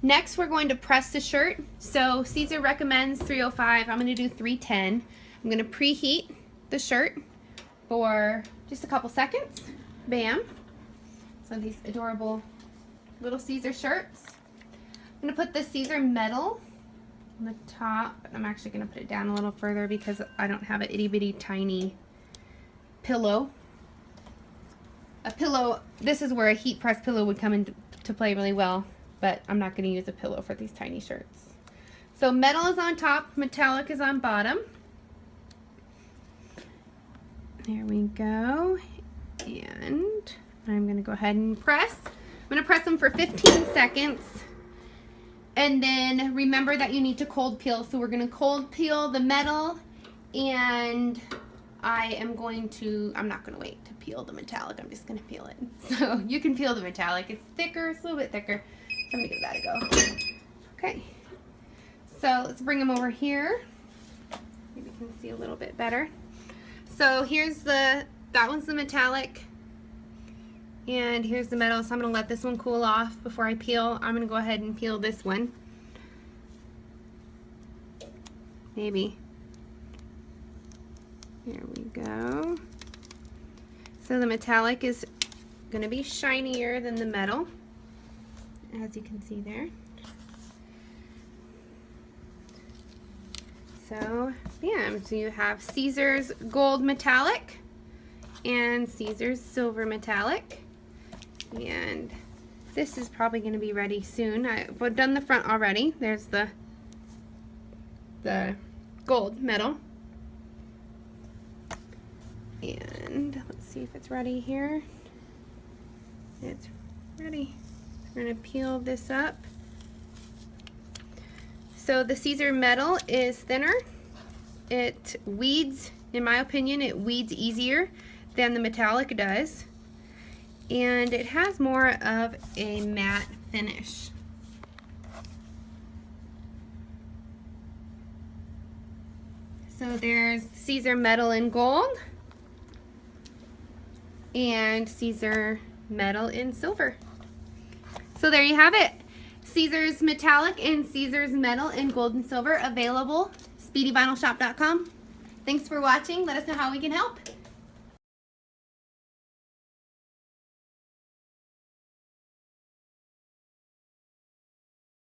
Next, we're going to press the shirt. So Siser recommends 305. I'm going to do 310. I'm going to preheat the shirt for just a couple seconds. Bam. So these adorable little Siser shirts. I'm going to put the Siser metal on the top. I'm actually going to put it down a little further because I don't have an itty bitty tiny pillow. A pillow, this is where a heat press pillow would come into play really well, but I'm not going to use a pillow for these tiny shirts. So metal is on top, metallic is on bottom. There we go. And I'm going to go ahead and press. I'm going to press them for 15 seconds. And then remember that you need to cold peel. So we're going to cold peel the metal, and I'm not going to wait to peel the metallic. I'm just going to peel it. So you can peel the metallic. It's thicker, it's a little bit thicker. So I'm going to give that a go. Okay. So let's bring them over here. Maybe you can see a little bit better. So here's that one's the metallic. And here's the metal. So I'm going to let this one cool off before I peel. I'm going to go ahead and peel this one. Maybe. There we go. So the metallic is going to be shinier than the metal, as you can see there. So, bam. So you have Sisers gold metallic and Sisers silver metallic. And this is probably going to be ready soon. I've done the front already. There's the gold metal. And let's see if it's ready here. It's ready. We're going to peel this up. So the Siser metal is thinner. It weeds, in my opinion, it weeds easier than the metallic does. And it has more of a matte finish. So there's Siser metal in gold and Siser metal in silver. So there you have it. Sisers metallic and Sisers metal in gold and silver, available. SpeedyVinylShop.com. Thanks for watching. Let us know how we can help.